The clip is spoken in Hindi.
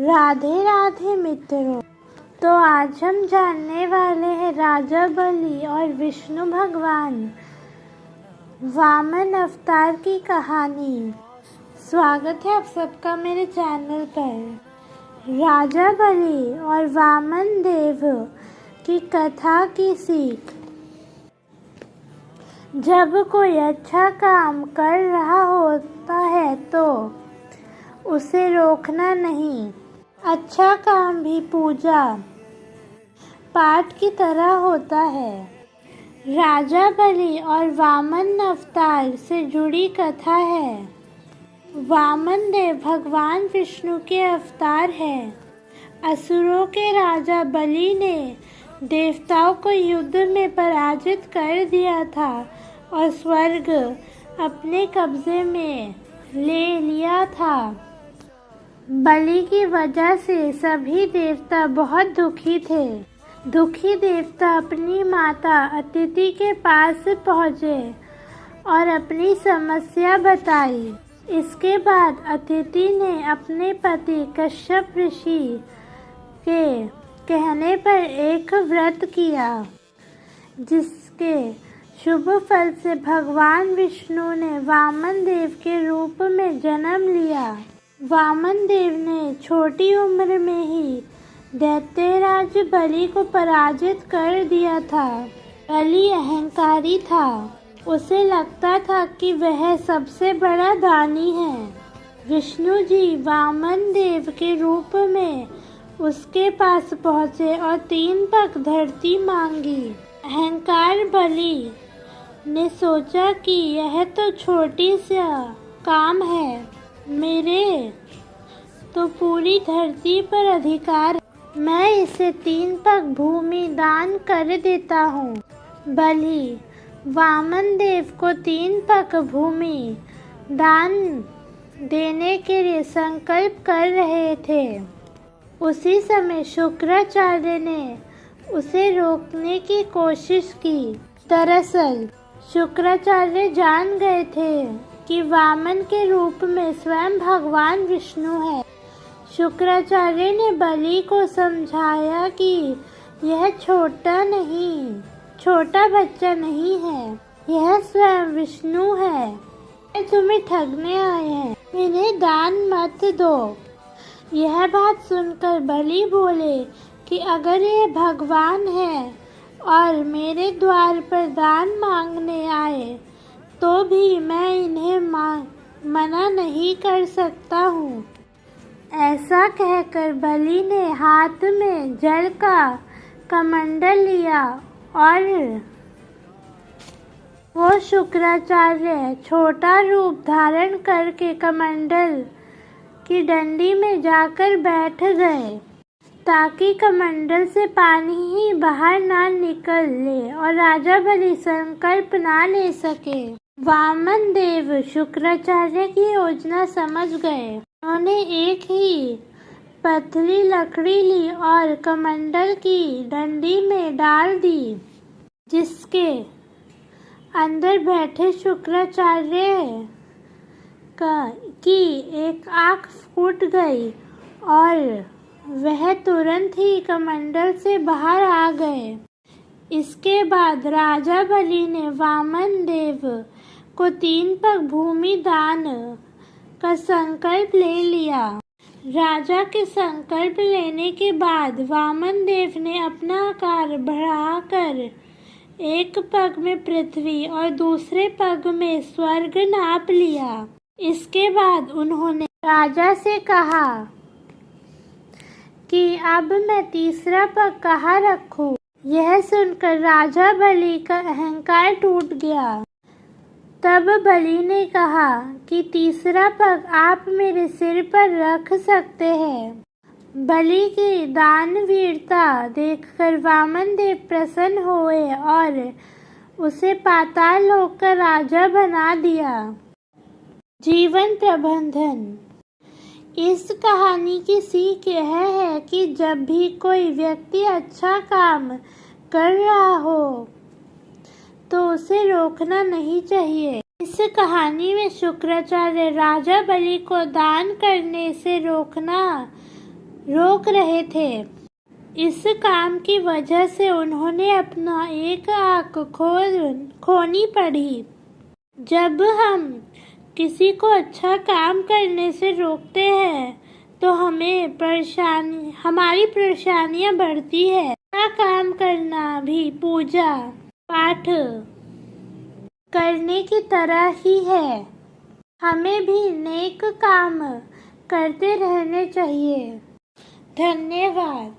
राधे राधे मित्रों। तो आज हम जानने वाले हैं राजा बलि और विष्णु भगवान वामन अवतार की कहानी। स्वागत है आप सबका मेरे चैनल पर। राजा बलि और वामन देव की कथा की सीख। जब कोई अच्छा काम कर रहा होता है तो उसे रोकना नहीं। अच्छा काम भी पूजा पाठ की तरह होता है। राजा बलि और वामन अवतार से जुड़ी कथा है। वामन देव भगवान विष्णु के अवतार हैं। असुरों के राजा बलि ने देवताओं को युद्ध में पराजित कर दिया था और स्वर्ग अपने कब्जे में ले लिया था। बलि की वजह से सभी देवता बहुत दुखी थे। दुखी देवता अपनी माता अदिति के पास पहुँचे और अपनी समस्या बताई। इसके बाद अदिति ने अपने पति कश्यप ऋषि के कहने पर एक व्रत किया, जिसके शुभ फल से भगवान विष्णु ने वामन देव के रूप में जन्म लिया। वामन देव ने छोटी उम्र में ही दैत्यराज बलि को पराजित कर दिया था। बलि अहंकारी था। उसे लगता था कि वह सबसे बड़ा दानी है। विष्णु जी वामन देव के रूप में उसके पास पहुँचे और 3 पग धरती मांगी। अहंकार बलि ने सोचा कि यह तो छोटी सा काम है, मेरे तो पूरी धरती पर अधिकार है। मैं इसे 3 पग भूमि दान कर देता हूँ। बलि वामन देव को 3 पग भूमि दान देने के लिए संकल्प कर रहे थे। उसी समय शुक्राचार्य ने उसे रोकने की कोशिश की। दरअसल शुक्राचार्य जान गए थे कि वामन के रूप में स्वयं भगवान विष्णु है। शुक्राचार्य ने बलि को समझाया कि यह छोटा बच्चा नहीं है, यह स्वयं विष्णु है। मैं तुम्हें ठगने आए हैं, इन्हें दान मत दो। यह बात सुनकर बलि बोले कि अगर ये भगवान है और मेरे द्वार पर दान मांगने आए तो भी मैं इन्हें मना नहीं कर सकता हूँ। ऐसा कहकर बलि ने हाथ में जल का कमंडल लिया और वो शुक्राचार्य छोटा रूप धारण करके कमंडल की डंडी में जाकर बैठ गए, ताकि कमंडल से पानी ही बाहर ना निकले और राजा बलि संकल्प ना ले सके। वामन देव शुक्राचार्य की योजना समझ गए। उन्होंने एक ही पतली लकड़ी ली और कमंडल की डंडी में डाल दी, जिसके अंदर बैठे शुक्राचार्य की एक आँख फूट गई और वह तुरंत ही कमंडल से बाहर आ गए। इसके बाद राजा बलि ने वामन देव को 3 पग भूमि दान का संकल्प ले लिया। राजा के संकल्प लेने के बाद वामन देव ने अपना आकार बढ़ाकर एक पग में पृथ्वी और दूसरे पग में स्वर्ग नाप लिया। इसके बाद उन्होंने राजा से कहा कि अब मैं तीसरा पग कहाँ रखूं? यह सुनकर राजा बलि का अहंकार टूट गया। तब बलि ने कहा कि तीसरा पग आप मेरे सिर पर रख सकते हैं। बलि की दानवीरता देखकर वामन देव प्रसन्न हुए और उसे पाताल लोक का राजा बना दिया। जीवन प्रबंधन। इस कहानी की सीख यह है कि जब भी कोई व्यक्ति अच्छा काम कर रहा हो तो उसे रोकना नहीं चाहिए। इस कहानी में शुक्राचार्य राजा बलि को दान करने से रोकना रोक रहे थे। इस काम की वजह से उन्होंने अपना एक आँख खोनी पड़ी। जब हम किसी को अच्छा काम करने से रोकते हैं तो हमारी परेशानियां बढ़ती है। अच्छा काम करना भी पूजा पाठ करने की तरह ही है। हमें भी नेक काम करते रहने चाहिए। धन्यवाद।